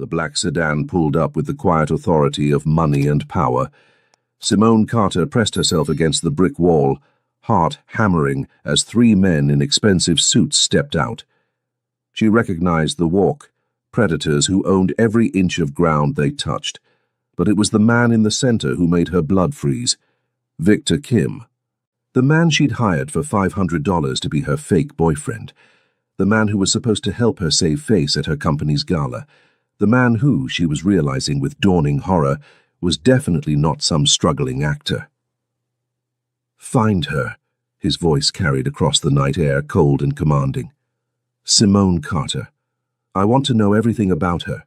The black sedan pulled up with the quiet authority of money and power. Simone Carter pressed herself against the brick wall, heart hammering as three men in expensive suits stepped out. She recognized the walk, predators who owned every inch of ground they touched. But it was the man in the center who made her blood freeze. Victor Kim. The man she'd hired for $500 to be her fake boyfriend. The man who was supposed to help her save face at her company's gala. The man who, she was realizing with dawning horror, was definitely not some struggling actor. "Find her," his voice carried across the night air, cold and commanding. "Simone Carter. I want to know everything about her."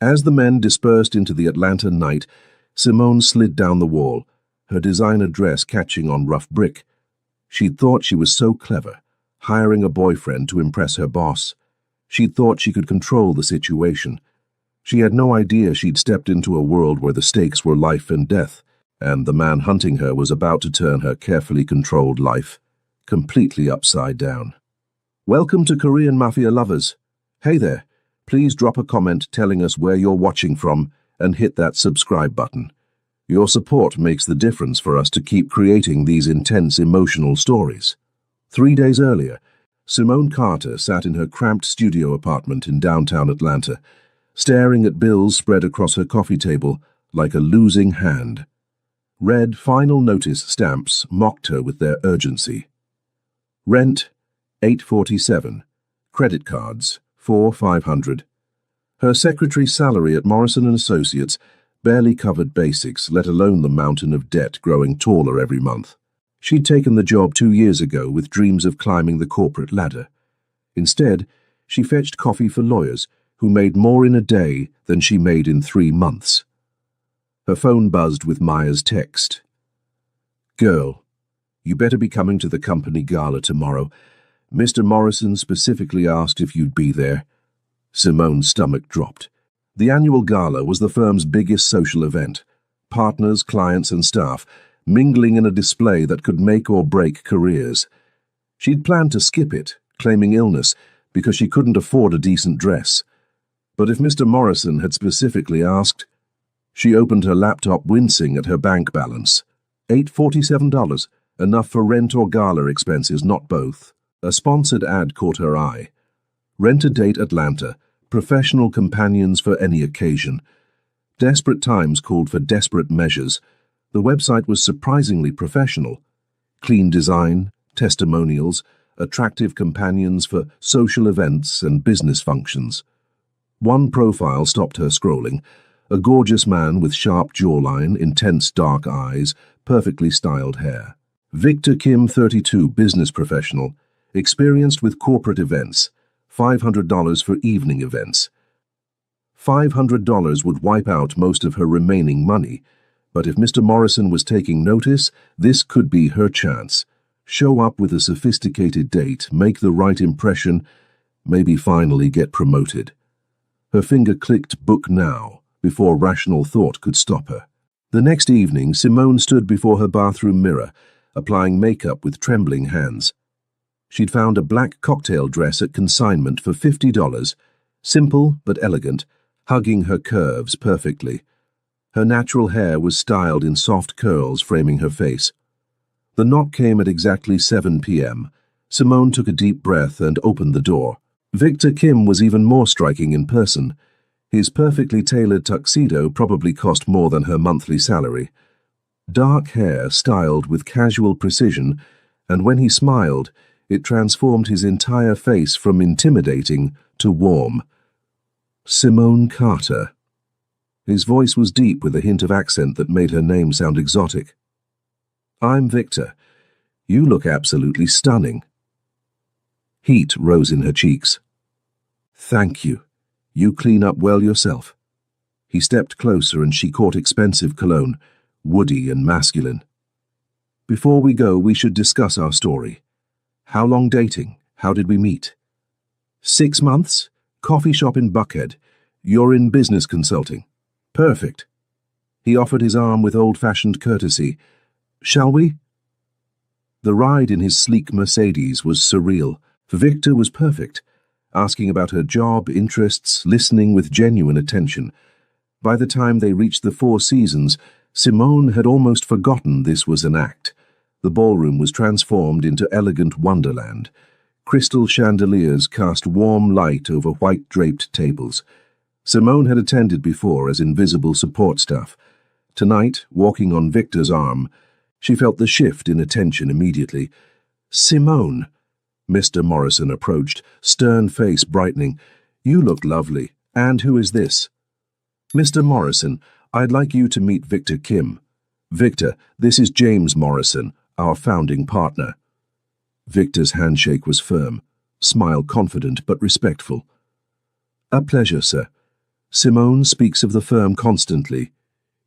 As the men dispersed into the Atlanta night, Simone slid down the wall, her designer dress catching on rough brick. She'd thought she was so clever, hiring a boyfriend to impress her boss. She'd thought she could control the situation. She had no idea she'd stepped into a world where the stakes were life and death, and the man hunting her was about to turn her carefully controlled life completely upside down. "Welcome to Korean Mafia lovers. Hey there. Please drop a comment telling us where you're watching from and hit that subscribe button. Your support makes the difference for us to keep creating these intense emotional stories." 3 days earlier, Simone Carter sat in her cramped studio apartment in downtown Atlanta, staring at bills spread across her coffee table like a losing hand. Red final notice stamps mocked her with their urgency. Rent, $847. Credit cards, $4,500. Her secretary's salary at Morrison & Associates barely covered basics, let alone the mountain of debt growing taller every month. She'd taken the job 2 years ago with dreams of climbing the corporate ladder. Instead, she fetched coffee for lawyers who made more in a day than she made in 3 months. Her phone buzzed with Maya's text. "Girl, you better be coming to the company gala tomorrow. Mr. Morrison specifically asked if you'd be there." Simone's stomach dropped. The annual gala was the firm's biggest social event. Partners, clients, and staff mingling in a display that could make or break careers. She'd planned to skip it, claiming illness, because she couldn't afford a decent dress. But if Mr. Morrison had specifically asked, she opened her laptop, wincing at her bank balance. $847, enough for rent or gala expenses, not both. A sponsored ad caught her eye. Rent a Date Atlanta, professional companions for any occasion. Desperate times called for desperate measures. The website was surprisingly professional. Clean design, testimonials, attractive companions for social events and business functions. One profile stopped her scrolling. A gorgeous man with sharp jawline, intense dark eyes, perfectly styled hair. Victor Kim, 32, business professional, experienced with corporate events, $500 for evening events. $500 would wipe out most of her remaining money, but if Mr. Morrison was taking notice, this could be her chance. Show up with a sophisticated date, make the right impression, maybe finally get promoted. Her finger clicked book now, before rational thought could stop her. The next evening, Simone stood before her bathroom mirror, applying makeup with trembling hands. She'd found a black cocktail dress at consignment for $50, simple but elegant, hugging her curves perfectly. Her natural hair was styled in soft curls framing her face. The knock came at exactly 7 p.m. Simone took a deep breath and opened the door. Victor Kim was even more striking in person. His perfectly tailored tuxedo probably cost more than her monthly salary. Dark hair styled with casual precision, and when he smiled, it transformed his entire face from intimidating to warm. Simone Carter. His voice was deep with a hint of accent that made her name sound exotic. "I'm Victor. You look absolutely stunning." Heat rose in her cheeks. "Thank you. You clean up well yourself." He stepped closer and she caught expensive cologne, woody and masculine. "Before we go, we should discuss our story. How long dating? How did we meet?" 6 months. Coffee shop in Buckhead. You're in business consulting. Perfect. He offered his arm with old-fashioned courtesy. "Shall we?" The ride in his sleek Mercedes was surreal. Victor was perfect. asking about her job, interests, listening with genuine attention. By the time they reached the Four Seasons, Simone had almost forgotten this was an act. The ballroom was transformed into elegant wonderland. Crystal chandeliers cast warm light over white-draped tables. Simone had attended before as invisible support staff. Tonight, walking on Victor's arm, she felt the shift in attention immediately. "Simone," Mr. Morrison approached, stern face brightening. "You look lovely. And who is this?" "Mr. Morrison, I'd like you to meet Victor Kim." "Victor, this is James Morrison, our founding partner." Victor's handshake was firm, smile confident but respectful. "A pleasure, sir. Simone speaks of the firm constantly.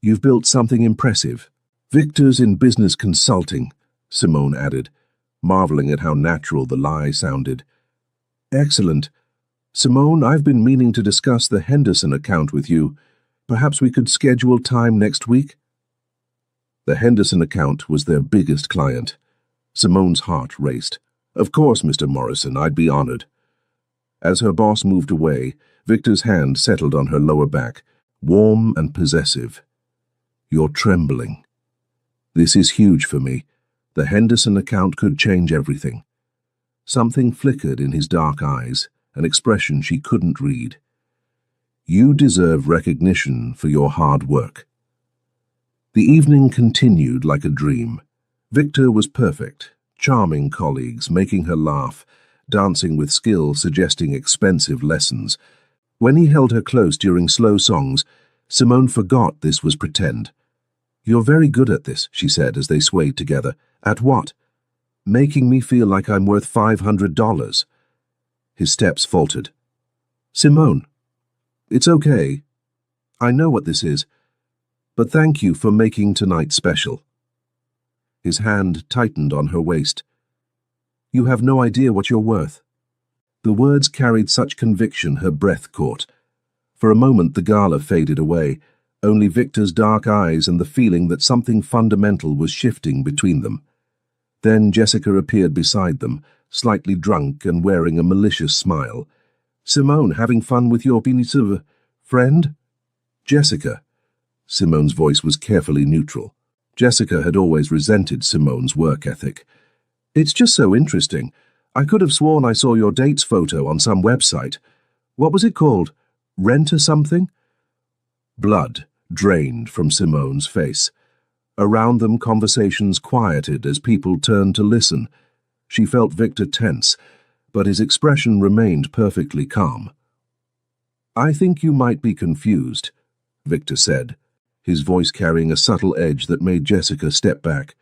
You've built something impressive." "Victor's in business consulting," Simone added, marveling at how natural the lie sounded. "Excellent. Simone, I've been meaning to discuss the Henderson account with you. Perhaps we could schedule time next week?" The Henderson account was their biggest client. Simone's heart raced. "Of course, Mr. Morrison, I'd be honored." As her boss moved away, Victor's hand settled on her lower back, warm and possessive. "You're trembling." "This is huge for me. The Henderson account could change everything." Something flickered in his dark eyes, an expression she couldn't read. "You deserve recognition for your hard work." The evening continued like a dream. Victor was perfect, charming colleagues making her laugh, dancing with skill suggesting expensive lessons. When he held her close during slow songs, Simone forgot this was pretend. "You're very good at this," she said as they swayed together. "At what?" "Making me feel like I'm worth $500. His steps faltered. "Simone, it's okay. I know what this is. But thank you for making tonight special." His hand tightened on her waist. "You have no idea what you're worth." The words carried such conviction her breath caught. For a moment the gala faded away, only Victor's dark eyes and the feeling that something fundamental was shifting between them. Then Jessica appeared beside them, slightly drunk and wearing a malicious smile. "Simone, having fun with your friend?" "Jessica." Simone's voice was carefully neutral. Jessica had always resented Simone's work ethic. "It's just so interesting. I could have sworn I saw your dates photo on some website. What was it called? Rent or something?" Blood drained from Simone's face. Around them conversations quieted as people turned to listen. She felt Victor tense, but his expression remained perfectly calm. "I think you might be confused," Victor said, his voice carrying a subtle edge that made Jessica step back.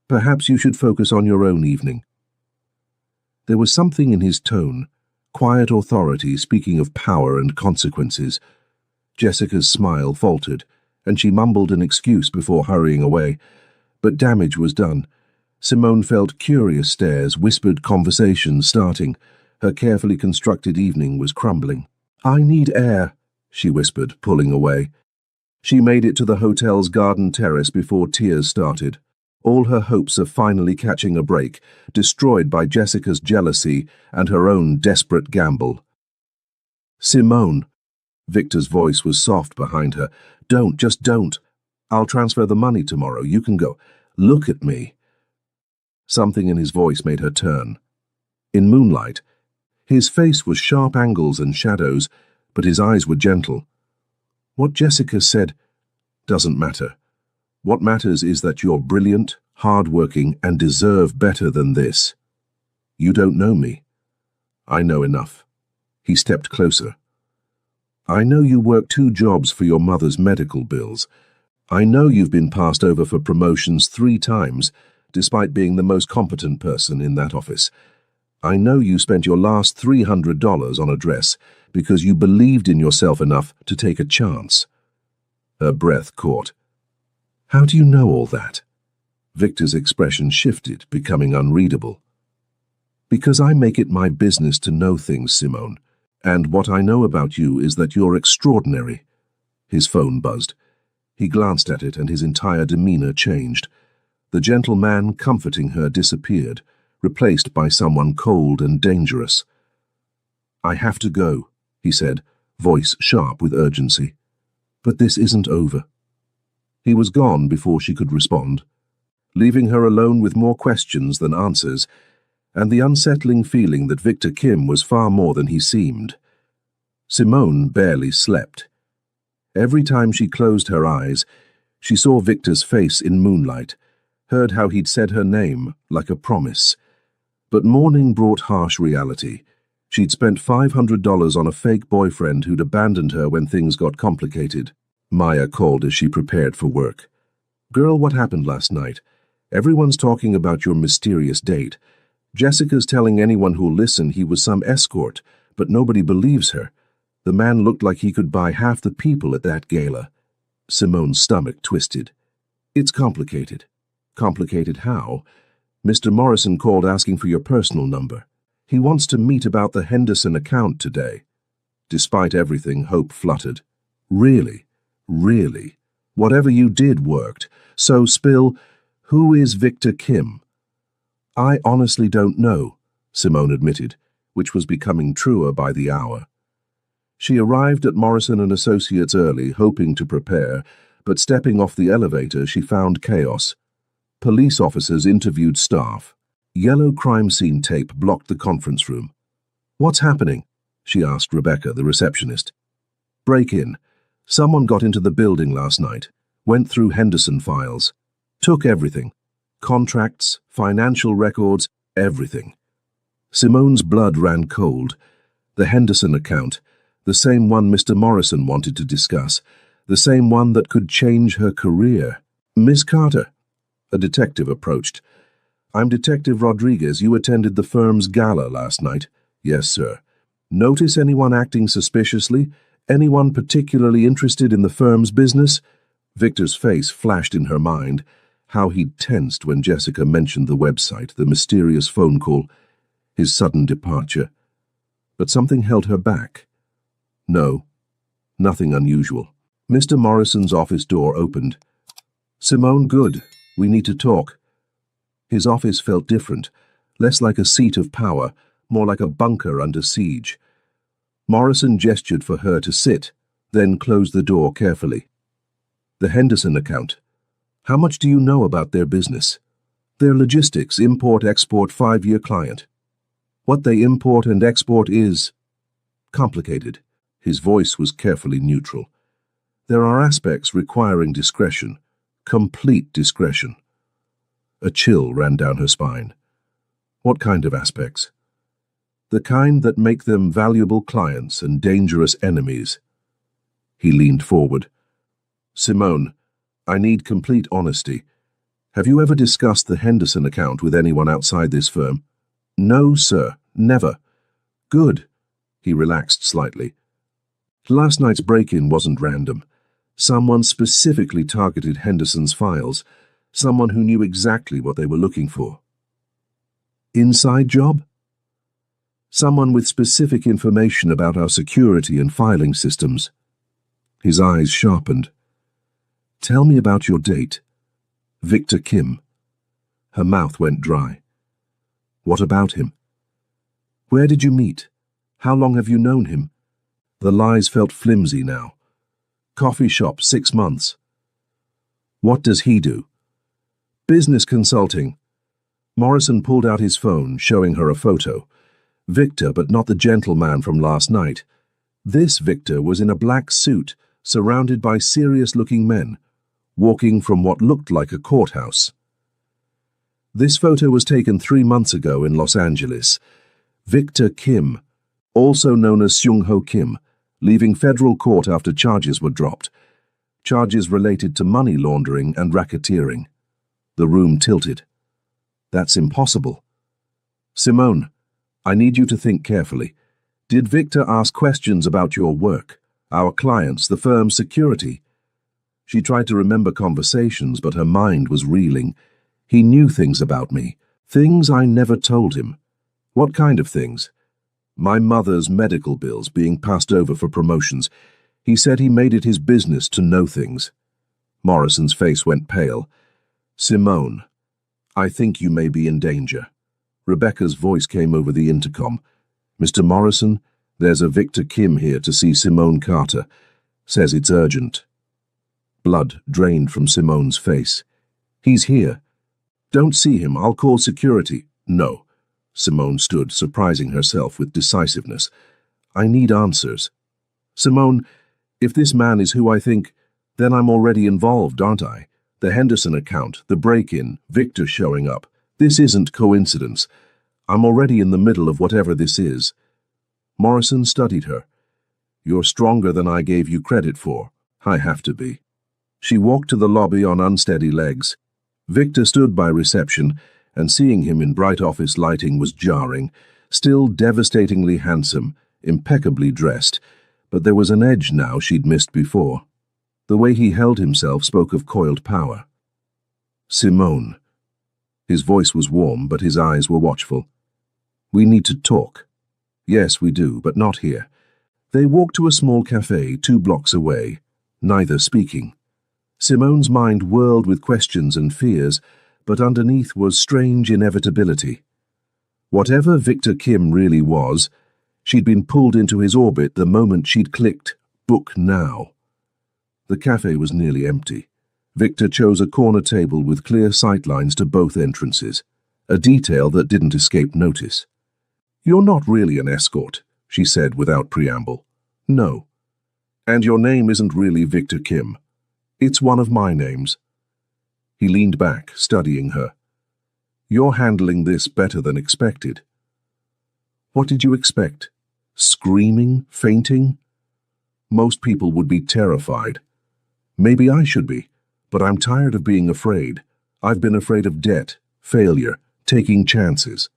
"Perhaps you should focus on your own evening." There was something in his tone, quiet authority speaking of power and consequences. Jessica's smile faltered, and she mumbled an excuse before hurrying away. But damage was done. Simone felt curious stares, whispered conversations starting. Her carefully constructed evening was crumbling. "I need air," she whispered, pulling away. She made it to the hotel's garden terrace before tears started. All her hopes of finally catching a break, destroyed by Jessica's jealousy and her own desperate gamble. "Simone." Victor's voice was soft behind her. Just don't. I'll transfer the money tomorrow. You can go. Look at me." Something in his voice made her turn. In moonlight, his face was sharp angles and shadows, but his eyes were gentle. "What Jessica said doesn't matter. What matters is that you're brilliant, hard-working, and deserve better than this. You don't know me. I know enough." He stepped closer. "I know you work 2 jobs for your mother's medical bills. I know you've been passed over for promotions 3 times, despite being the most competent person in that office. I know you spent your last $300 on a dress because you believed in yourself enough to take a chance." Her breath caught. "How do you know all that?" Victor's expression shifted, becoming unreadable. "Because I make it my business to know things, Simone. And what I know about you is that you're extraordinary." His phone buzzed. He glanced at it and his entire demeanor changed. The gentle man comforting her disappeared, replaced by someone cold and dangerous. "I have to go," he said, voice sharp with urgency. "But this isn't over." He was gone before she could respond, leaving her alone with more questions than answers, and the unsettling feeling that Victor Kim was far more than he seemed. Simone barely slept. Every time she closed her eyes, she saw Victor's face in moonlight, heard how he'd said her name like a promise. But morning brought harsh reality. She'd spent $500 on a fake boyfriend who'd abandoned her when things got complicated. Maya called as she prepared for work. "Girl, what happened last night? Everyone's talking about your mysterious date. Jessica's telling anyone who'll listen he was some escort, but nobody believes her. The man looked like he could buy half the people at that gala." Simone's stomach twisted. "It's complicated." "Complicated how?" "Mr. Morrison called asking for your personal number. He wants to meet about the Henderson account today." Despite everything, hope fluttered. "Really? Really? Whatever you did worked. So, Spill, who is Victor Kim?" "I honestly don't know," Simone admitted, which was becoming truer by the hour. She arrived at Morrison & Associates early, hoping to prepare, but stepping off the elevator she found chaos. Police officers interviewed staff. Yellow crime scene tape blocked the conference room. "What's happening?" she asked Rebecca, the receptionist. "Break-in. Someone got into the building last night, went through Henderson files, took everything. Contracts, financial records, everything." Simone's blood ran cold. The Henderson account, the same one Mr. Morrison wanted to discuss, the same one that could change her career. "Miss Carter," a detective approached. "I'm Detective Rodriguez. You attended the firm's gala last night." "Yes, sir." "Notice anyone acting suspiciously? Anyone particularly interested in the firm's business?" Victor's face flashed in her mind, how he'd tensed when Jessica mentioned the website, the mysterious phone call, his sudden departure. But something held her back. No, nothing unusual. Mr. Morrison's office door opened. "Simone, good. We need to talk." His office felt different, less like a seat of power, more like a bunker under siege. Morrison gestured for her to sit, then closed the door carefully. "The Henderson account. How much do you know about their business?" "Their logistics, import-export 5-year client. What they import and export is complicated." His voice was carefully neutral. "There are aspects requiring discretion, complete discretion." A chill ran down her spine. "What kind of aspects?" "The kind that make them valuable clients and dangerous enemies." He leaned forward. "Simone, I need complete honesty. Have you ever discussed the Henderson account with anyone outside this firm?" "No, sir, never." "Good." He relaxed slightly. "Last night's break-in wasn't random. Someone specifically targeted Henderson's files, someone who knew exactly what they were looking for." "Inside job?" "Someone with specific information about our security and filing systems." His eyes sharpened. "Tell me about your date." "Victor Kim." Her mouth went dry. "What about him?" "Where did you meet? How long have you known him?" The lies felt flimsy now. "Coffee shop, 6 months." "What does he do?" "Business consulting." Morrison pulled out his phone, showing her a photo. Victor, but not the gentleman from last night. This Victor was in a black suit, surrounded by serious-looking men, walking from what looked like a courthouse. This photo was taken 3 months ago in Los Angeles. Victor Kim, also known as Seung-ho Kim, leaving federal court after charges were dropped. Charges related to money laundering and racketeering. The room tilted. "That's impossible." "Simone, I need you to think carefully. Did Victor ask questions about your work, our clients, the firm's security?" She tried to remember conversations, but her mind was reeling. "He knew things about me, things I never told him." "What kind of things?" "My mother's medical bills being passed over for promotions. He said he made it his business to know things." Morrison's face went pale. "Simone, I think you may be in danger." Rebecca's voice came over the intercom. "Mr. Morrison, There's a Victor Kim here to see Simone Carter. Says it's urgent. Blood drained from Simone's face. He's here. Don't see him, I'll call security. No. Simone stood, surprising herself with decisiveness. I need answers. Simone, if this man is who I think, then I'm already involved, aren't I? The Henderson account, the break-in, Victor showing up. This isn't coincidence. I'm already in the middle of whatever this is. Morrison studied her. You're stronger than I gave you credit for. I have to be. She walked to the lobby on unsteady legs. Victor stood by reception, and seeing him in bright office lighting was jarring. Still devastatingly handsome, impeccably dressed, but there was an edge now she'd missed before. The way he held himself spoke of coiled power. Simone. His voice was warm, but his eyes were watchful. We need to talk. Yes, we do, but not here. They walked to a small cafe 2 blocks away, neither speaking. Simone's mind whirled with questions and fears, but underneath was strange inevitability. Whatever Victor Kim really was, she'd been pulled into his orbit the moment she'd clicked, book now. The cafe was nearly empty. Victor chose a corner table with clear sightlines to both entrances, a detail that didn't escape notice. You're not really an escort, she said without preamble. No. And your name isn't really Victor Kim. It's one of my names. He leaned back, studying her. You're handling this better than expected. What did you expect? Screaming? Fainting? Most people would be terrified. Maybe I should be, but I'm tired of being afraid. I've been afraid of debt, failure, taking chances.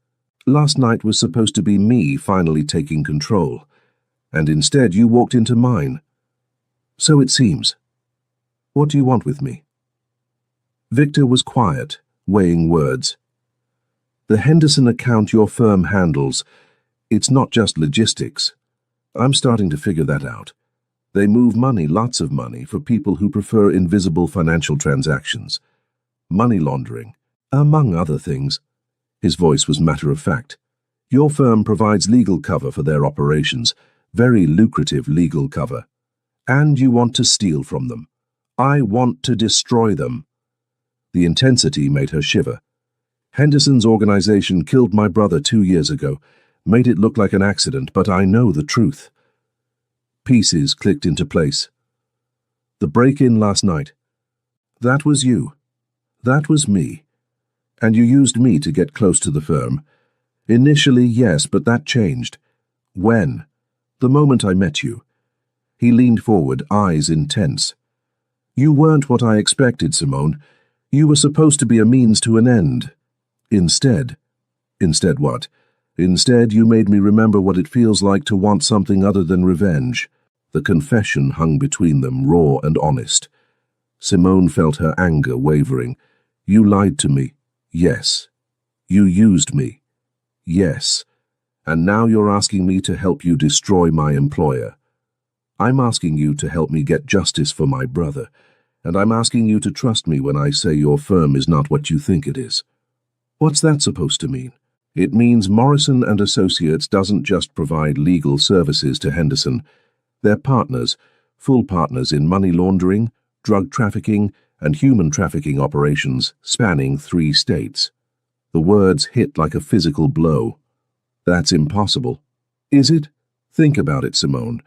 Last night was supposed to be me finally taking control, and instead you walked into mine. So it seems. What do you want with me? Victor was quiet, weighing words. The Henderson account your firm handles, it's not just logistics. I'm starting to figure that out. They move money, lots of money, for people who prefer invisible financial transactions. Money laundering, among other things. His voice was matter-of-fact. Your firm provides legal cover for their operations, very lucrative legal cover. And you want to steal from them. I want to destroy them. The intensity made her shiver. Henderson's organization killed my brother 2 years ago, made it look like an accident, but I know the truth. Pieces clicked into place. The break-in last night. That was you. That was me. And you used me to get close to the firm. Initially, yes, but that changed. When? The moment I met you. He leaned forward, eyes intense. You weren't what I expected, Simone. You were supposed to be a means to an end. Instead what? Instead, you made me remember what it feels like to want something other than revenge. The confession hung between them, raw and honest. Simone felt her anger wavering. You lied to me. Yes. You used me. Yes. And now you're asking me to help you destroy my employer. I'm asking you to help me get justice for my brother, and I'm asking you to trust me when I say your firm is not what you think it is. What's that supposed to mean? It means Morrison and Associates doesn't just provide legal services to Henderson. They're partners, full partners in money laundering, drug trafficking, and human trafficking operations spanning 3 states. The words hit like a physical blow. That's impossible. Is it? Think about it, Simone.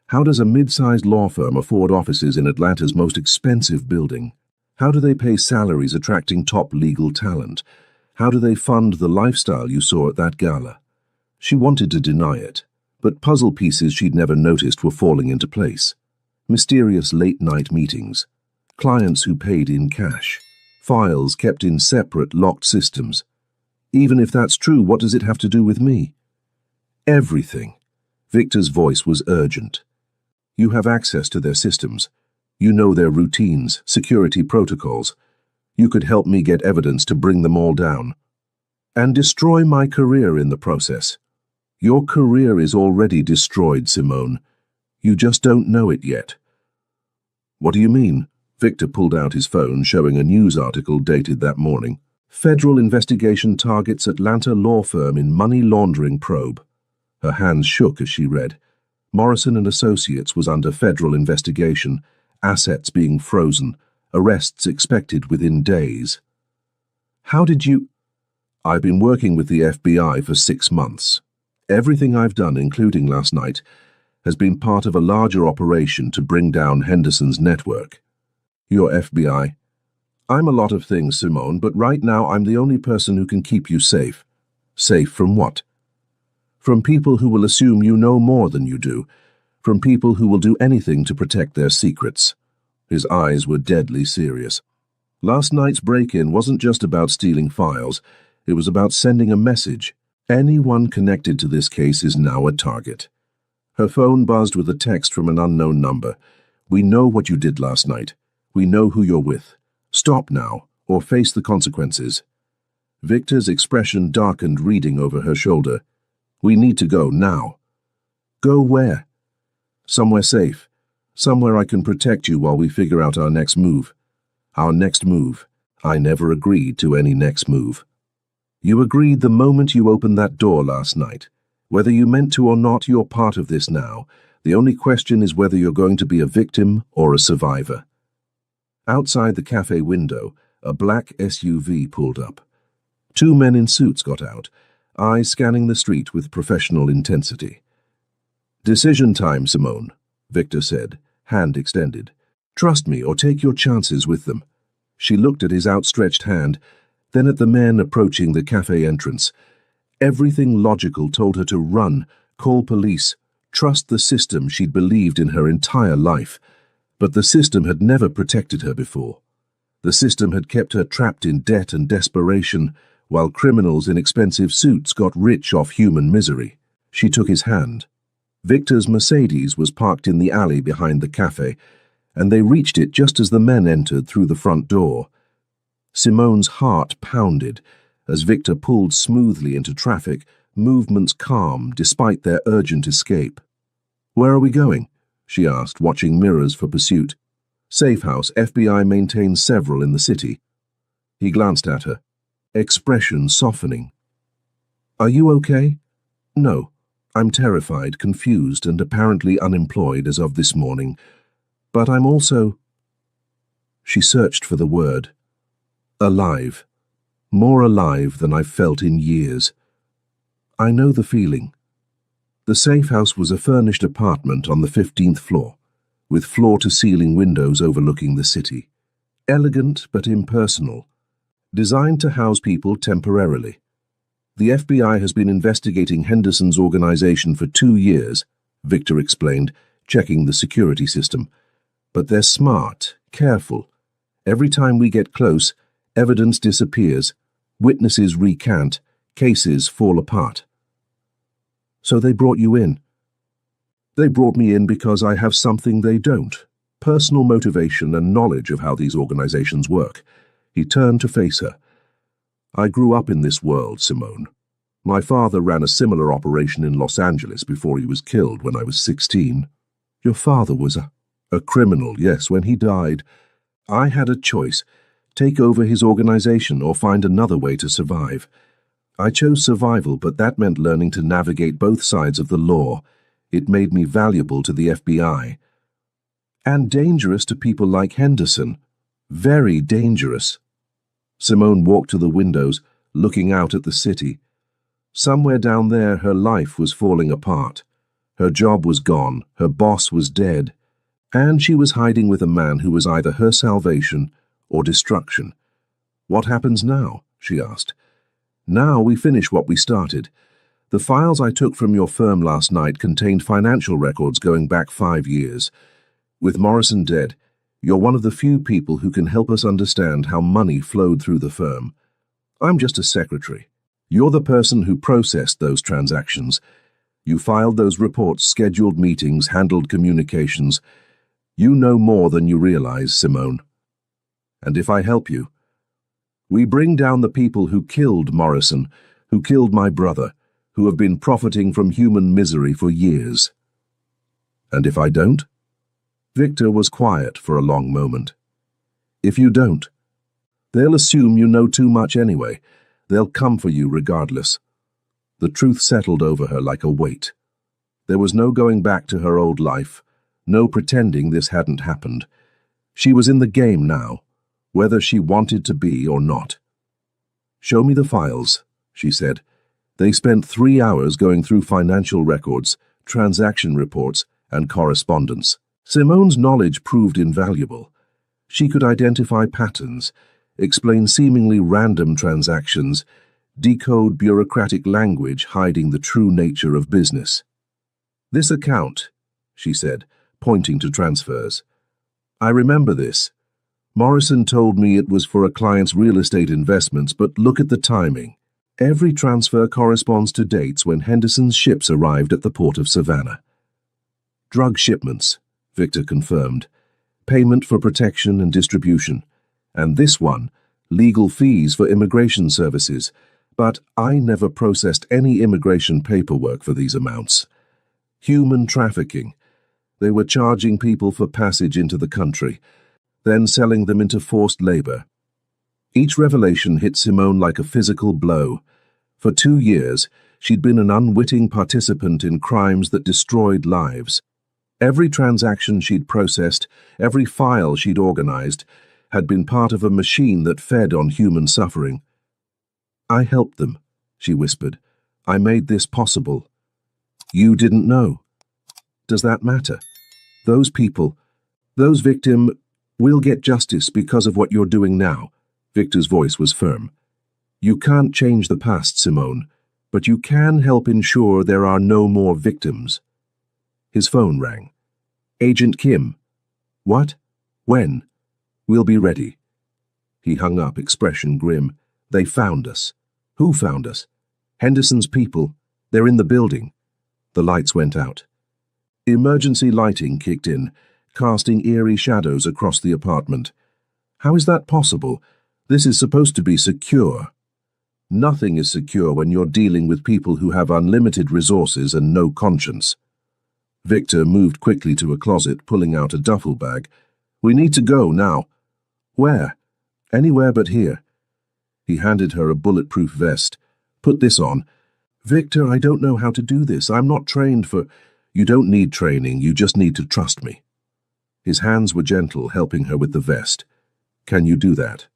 How does a mid-sized law firm afford offices in Atlanta's most expensive building? How do they pay salaries attracting top legal talent? How do they fund the lifestyle you saw at that gala? She wanted to deny it, but puzzle pieces she'd never noticed were falling into place. Mysterious late-night meetings, clients who paid in cash, files kept in separate, locked systems. Even if that's true, what does it have to do with me? Everything. Victor's voice was urgent. You have access to their systems. You know their routines, security protocols. You could help me get evidence to bring them all down. And destroy my career in the process. Your career is already destroyed, Simone. You just don't know it yet. What do you mean? Victor pulled out his phone, showing a news article dated that morning. Federal investigation targets Atlanta law firm in money laundering probe. Her hands shook as she read. Morrison and Associates was under federal investigation, assets being frozen, arrests expected within days. How did you... I've been working with the FBI for 6 months. Everything I've done, including last night, has been part of a larger operation to bring down Henderson's network. You're FBI. I'm a lot of things, Simone, but right now I'm the only person who can keep you safe. Safe from what? From people who will assume you know more than you do. From people who will do anything to protect their secrets. His eyes were deadly serious. Last night's break-in wasn't just about stealing files. It was about sending a message. Anyone connected to this case is now a target. Her phone buzzed with a text from an unknown number. We know what you did last night. We know who you're with. Stop now, or face the consequences. Victor's expression darkened, reading over her shoulder. We need to go now. Go where? Somewhere safe. Somewhere I can protect you while we figure out our next move. Our next move. I never agreed to any next move. You agreed the moment you opened that door last night. Whether you meant to or not, you're part of this now. The only question is whether you're going to be a victim or a survivor. Outside the cafe window, a black SUV pulled up. 2 men in suits got out, eyes scanning the street with professional intensity. Decision time, Simone, Victor said, hand extended. Trust me or take your chances with them. She looked at his outstretched hand, then at the men approaching the cafe entrance. Everything logical told her to run, call police, trust the system she'd believed in her entire life. But the system had never protected her before. The system had kept her trapped in debt and desperation, while criminals in expensive suits got rich off human misery. She took his hand. Victor's Mercedes was parked in the alley behind the cafe, and they reached it just as the men entered through the front door. Simone's heart pounded as Victor pulled smoothly into traffic, movements calm despite their urgent escape. Where are we going? She asked, watching mirrors for pursuit. Safe house, FBI maintains several in the city. He glanced at her, expression softening. Are you okay? No. I'm terrified, confused, and apparently unemployed as of this morning. But I'm also... She searched for the word. Alive. More alive than I've felt in years. I know the feeling. The safe house was a furnished apartment on the 15th floor, with floor-to-ceiling windows overlooking the city. Elegant but impersonal, designed to house people temporarily. The FBI has been investigating Henderson's organization for 2 years, Victor explained, checking the security system. But they're smart, careful. Every time we get close, evidence disappears, witnesses recant, cases fall apart. So they brought you in. They brought me in because I have something they don't. Personal motivation and knowledge of how these organizations work. He turned to face her. I grew up in this world, Simone. My father ran a similar operation in Los Angeles before he was killed when I was 16. Your father was a criminal, yes. When he died, I had a choice. Take over his organization or find another way to survive. I chose survival, but that meant learning to navigate both sides of the law. It made me valuable to the FBI. And dangerous to people like Henderson. Very dangerous. Simone walked to the windows, looking out at the city. Somewhere down there, her life was falling apart. Her job was gone, her boss was dead, and she was hiding with a man who was either her salvation or destruction. What happens now? She asked. Now we finish what we started. The files I took from your firm last night contained financial records going back 5 years. With Morrison dead, you're one of the few people who can help us understand how money flowed through the firm. I'm just a secretary. You're the person who processed those transactions. You filed those reports, scheduled meetings, handled communications. You know more than you realize, Simone. And if I help you, we bring down the people who killed Morrison, who killed my brother, who have been profiting from human misery for years. And if I don't? Victor was quiet for a long moment. If you don't, they'll assume you know too much anyway. They'll come for you regardless. The truth settled over her like a weight. There was no going back to her old life, no pretending this hadn't happened. She was in the game now, whether she wanted to be or not. "Show me the files," she said. They spent 3 hours going through financial records, transaction reports, and correspondence. Simone's knowledge proved invaluable. She could identify patterns, explain seemingly random transactions, decode bureaucratic language hiding the true nature of business. "This account," she said, pointing to transfers. "I remember this. Morrison told me it was for a client's real estate investments, but look at the timing. Every transfer corresponds to dates when Henderson's ships arrived at the port of Savannah." "Drug shipments," Victor confirmed. "Payment for protection and distribution. And this one, legal fees for immigration services. But I never processed any immigration paperwork for these amounts. Human trafficking. They were charging people for passage into the country, then selling them into forced labor." Each revelation hit Simone like a physical blow. For 2 years, she'd been an unwitting participant in crimes that destroyed lives. Every transaction she'd processed, every file she'd organized, had been part of a machine that fed on human suffering. "I helped them," she whispered. "I made this possible." "You didn't know. Does that matter? Those people, those victims, will get justice because of what you're doing now." Victor's voice was firm. "You can't change the past, Simone, but you can help ensure there are no more victims." His phone rang. "Agent Kim." "What? When?" "We'll be ready." He hung up, expression grim. "They found us." "Who found us?" "Henderson's people. They're in the building." The lights went out. Emergency lighting kicked in, casting eerie shadows across the apartment. "How is that possible? This is supposed to be secure." "Nothing is secure when you're dealing with people who have unlimited resources and no conscience." Victor moved quickly to a closet, pulling out a duffel bag. "We need to go now." "Where?" "Anywhere but here." He handed her a bulletproof vest. "Put this on." "Victor, I don't know how to do this. I'm not trained for—" "You don't need training, you just need to trust me." His hands were gentle, helping her with the vest. "Can you do that?"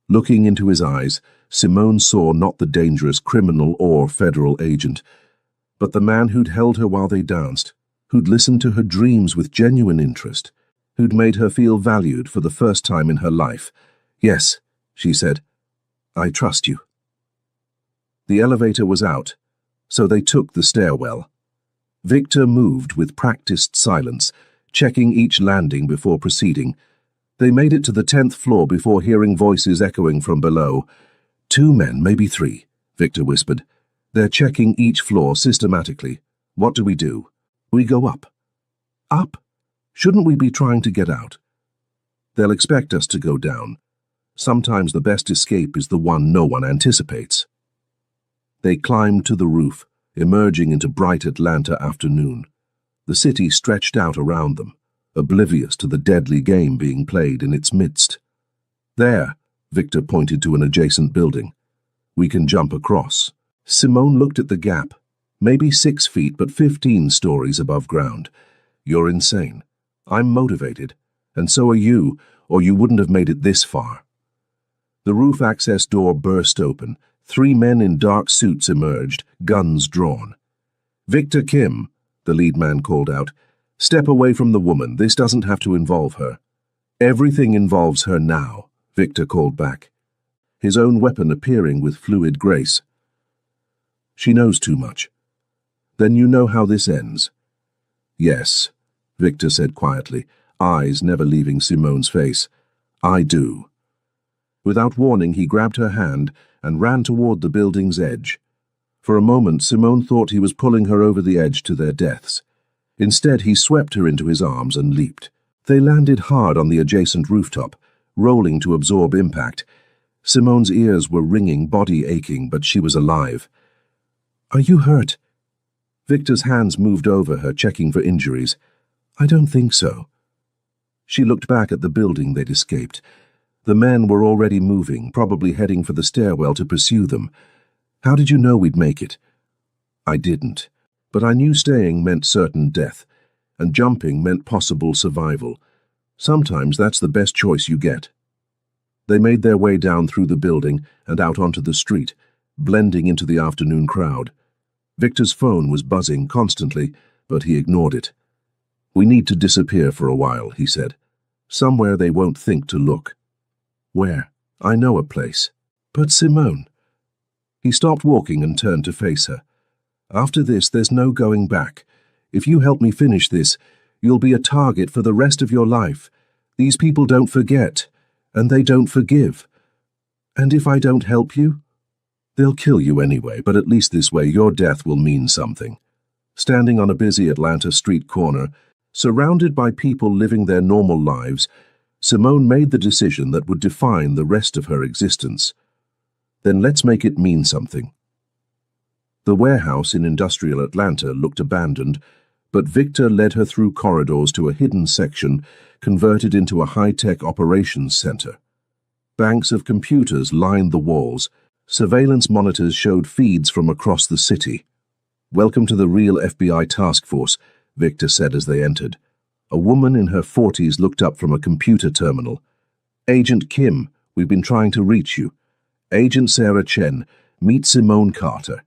Looking into his eyes, Simone saw not the dangerous criminal or federal agent, but the man who'd held her while they danced, who'd listened to her dreams with genuine interest, who'd made her feel valued for the first time in her life. "Yes," she said. "I trust you." The elevator was out, so they took the stairwell. Victor moved with practiced silence, checking each landing before proceeding. They made it to the 10th floor before hearing voices echoing from below. "2 men, maybe 3, Victor whispered. "They're checking each floor systematically. What do we do?" "We go up." "Up? Shouldn't we be trying to get out?" "They'll expect us to go down. Sometimes the best escape is the one no one anticipates." They climbed to the roof, emerging into bright Atlanta afternoon. The city stretched out around them, oblivious to the deadly game being played in its midst. "There," Victor pointed to an adjacent building. "We can jump across." Simone looked at the gap, maybe 6 feet but 15 stories above ground. "You're insane. I'm motivated, and so are you, or you wouldn't have made it this far." The roof access door burst open. 3 men in dark suits emerged, guns drawn. "Victor Kim," the lead man called out. "Step away from the woman. This doesn't have to involve her." "Everything involves her now," Victor called back, his own weapon appearing with fluid grace. "She knows too much." "Then you know how this ends." "Yes," Victor said quietly, eyes never leaving Simone's face. "I do." Without warning, he grabbed her hand and ran toward the building's edge. For a moment, Simone thought he was pulling her over the edge to their deaths. Instead, he swept her into his arms and leaped. They landed hard on the adjacent rooftop, rolling to absorb impact. Simone's ears were ringing, body aching, but she was alive. "Are you hurt?" Victor's hands moved over her, checking for injuries. "I don't think so." She looked back at the building they'd escaped. The men were already moving, probably heading for the stairwell to pursue them. "How did you know we'd make it?" "I didn't. But I knew staying meant certain death, and jumping meant possible survival. Sometimes that's the best choice you get. They made their way down through the building and out onto the street, blending into the afternoon crowd. Victor's phone was buzzing constantly, but he ignored it. "We need to disappear for a while," he said. "Somewhere they won't think to look." "Where?" "I know a place." "But Simone." He stopped walking and turned to face her. "After this, there's no going back. If you help me finish this, you'll be a target for the rest of your life. These people don't forget, and they don't forgive. And if I don't help you, they'll kill you anyway, but at least this way your death will mean something." Standing on a busy Atlanta street corner, surrounded by people living their normal lives, Simone made the decision that would define the rest of her existence. Then let's make it mean something. The warehouse in industrial Atlanta looked abandoned, but Victor led her through corridors to a hidden section converted into a high-tech operations center. Banks of computers lined the walls. Surveillance monitors showed feeds from across the city. "Welcome to the real FBI task force," Victor said as they entered. A woman in her 40s looked up from a computer terminal. "Agent Kim, we've been trying to reach you." "Agent Sarah Chen, meet Simone Carter."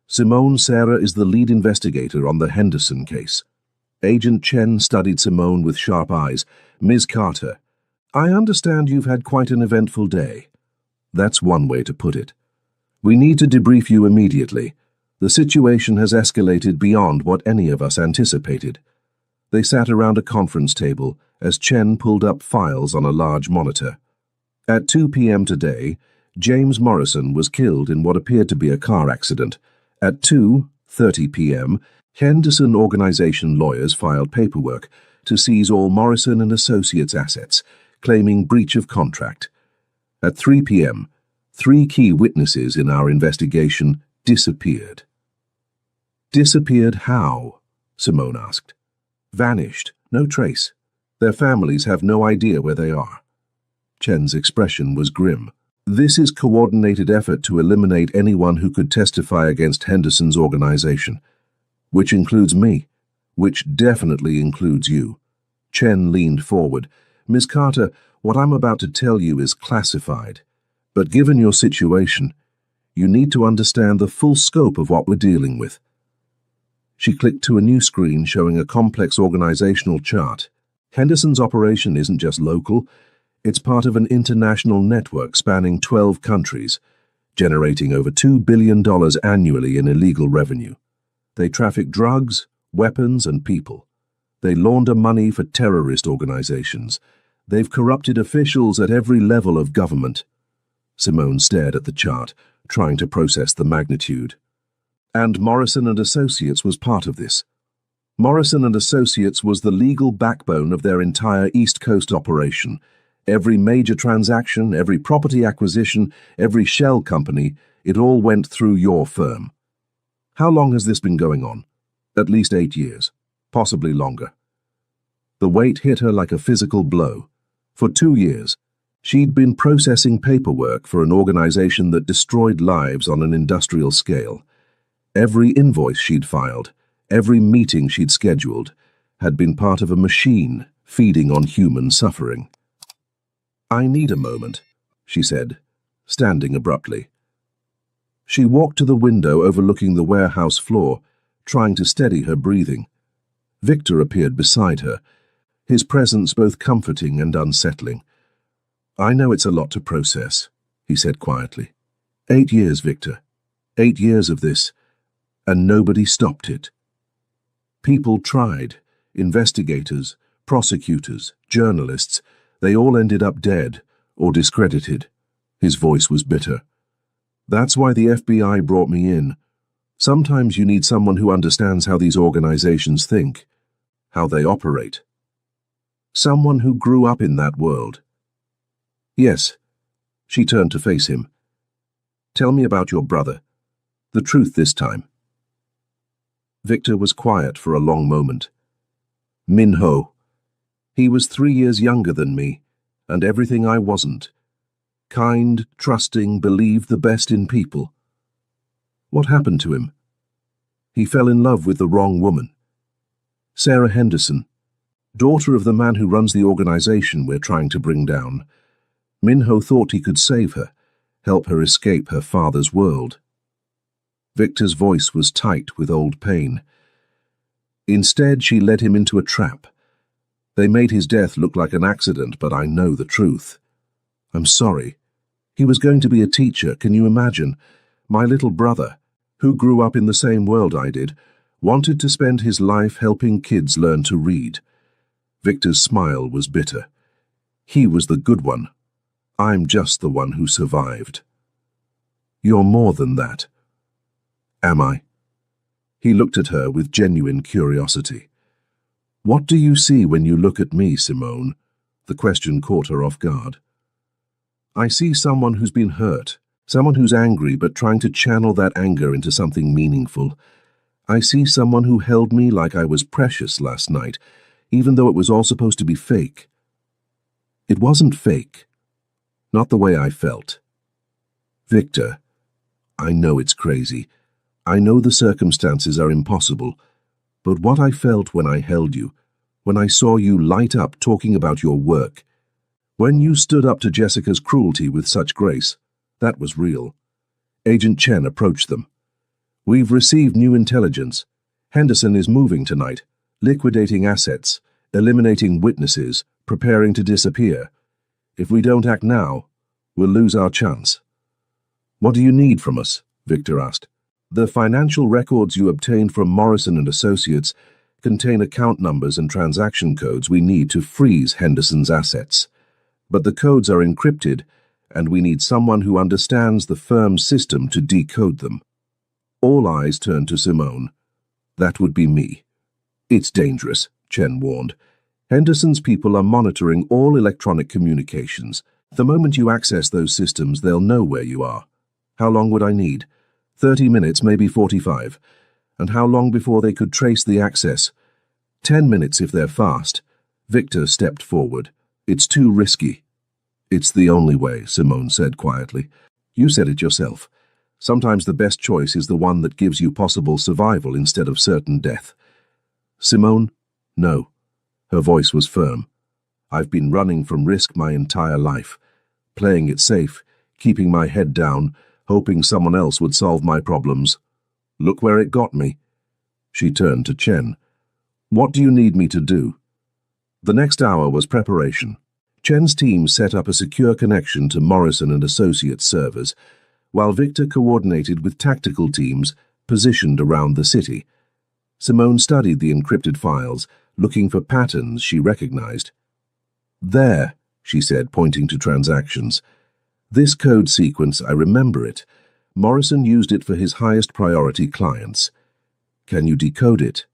Simone Sarah is the lead investigator on the Henderson case. Agent Chen studied Simone with sharp eyes. "Ms. Carter, I understand you've had quite an eventful day." "That's one way to put it. We need to debrief you immediately. The situation has escalated beyond what any of us anticipated." They sat around a conference table as Chen pulled up files on a large monitor. At 2 p.m. today, James Morrison was killed in what appeared to be a car accident. At 2:30 p.m., Henderson organization lawyers filed paperwork to seize all Morrison and Associates assets, claiming breach of contract. At 3 p.m., 3 key witnesses in our investigation disappeared. "Disappeared how?" Simone asked. "Vanished, no trace. Their families have no idea where they are." Chen's expression was grim. "This is coordinated effort to eliminate anyone who could testify against Henderson's organization, which includes me, which definitely includes you." Chen leaned forward. "Ms. Carter, what I'm about to tell you is classified, but given your situation, you need to understand the full scope of what we're dealing with." She clicked to a new screen showing a complex organizational chart. Henderson's operation isn't just local, it's part of an international network spanning 12 countries, generating over $2 billion annually in illegal revenue. They traffic drugs, weapons, and people. They launder money for terrorist organizations. They've corrupted officials at every level of government. Simone stared at the chart, trying to process the magnitude. And Morrison and Associates was part of this. Morrison and Associates was the legal backbone of their entire East Coast operation. Every major transaction, every property acquisition, every shell company, it all went through your firm. How long has this been going on? At least 8 years, possibly longer. The weight hit her like a physical blow. For 2 years, she'd been processing paperwork for an organization that destroyed lives on an industrial scale. Every invoice she'd filed, every meeting she'd scheduled, had been part of a machine feeding on human suffering. "I need a moment," she said, standing abruptly. She walked to the window overlooking the warehouse floor, trying to steady her breathing. Victor appeared beside her, his presence both comforting and unsettling. "I know it's a lot to process," he said quietly. 8 years, Victor. 8 years of this, and nobody stopped it. People tried, investigators, prosecutors, journalists, they all ended up dead or discredited. His voice was bitter. "That's why the FBI brought me in. Sometimes you need someone who understands how these organizations think, how they operate. Someone who grew up in that world." "Yes." She turned to face him. "Tell me about your brother. The truth this time." Victor was quiet for a long moment. "Min-ho. He was 3 years younger than me, and everything I wasn't. Kind, trusting, believed the best in people." "What happened to him?" He fell in love with the wrong woman. Sarah Henderson, daughter of the man who runs the organization we're trying to bring down. Minho thought he could save her, help her escape her father's world. Victor's voice was tight with old pain. Instead, she led him into a trap. They made his death look like an accident, but I know the truth. I'm sorry. He was going to be a teacher, can you imagine? My little brother, who grew up in the same world I did, wanted to spend his life helping kids learn to read. Victor's smile was bitter. He was the good one. I'm just the one who survived. You're more than that. Am I? He looked at her with genuine curiosity. What do you see when you look at me, Simone? The question caught her off guard. I see someone who's been hurt, someone who's angry but trying to channel that anger into something meaningful. I see someone who held me like I was precious last night, even though it was all supposed to be fake. It wasn't fake. Not the way I felt. Victor, I know it's crazy. I know the circumstances are impossible, but what I felt when I held you, when I saw you light up talking about your work, when you stood up to Jessica's cruelty with such grace, that was real. Agent Chen approached them. We've received new intelligence. Henderson is moving tonight, liquidating assets, eliminating witnesses, preparing to disappear. If we don't act now, we'll lose our chance. What do you need from us? Victor asked. The financial records you obtained from Morrison and Associates contain account numbers and transaction codes we need to freeze Henderson's assets. But the codes are encrypted, and we need someone who understands the firm's system to decode them. All eyes turned to Simone. That would be me. It's dangerous, Chen warned. Henderson's people are monitoring all electronic communications. The moment you access those systems, they'll know where you are. How long would I need? 30 minutes, maybe 45. And how long before they could trace the access? 10 minutes if they're fast. Victor stepped forward. It's too risky. It's the only way, Simone said quietly. You said it yourself. Sometimes the best choice is the one that gives you possible survival instead of certain death. Simone, no. Her voice was firm. I've been running from risk my entire life, playing it safe, keeping my head down, hoping someone else would solve my problems. Look where it got me. She turned to Chen. What do you need me to do? The next hour was preparation. Chen's team set up a secure connection to Morrison and Associates servers, while Victor coordinated with tactical teams positioned around the city. Simone studied the encrypted files, looking for patterns she recognized. There, she said, pointing to transactions. This code sequence, I remember it. Morrison used it for his highest priority clients. Can you decode it?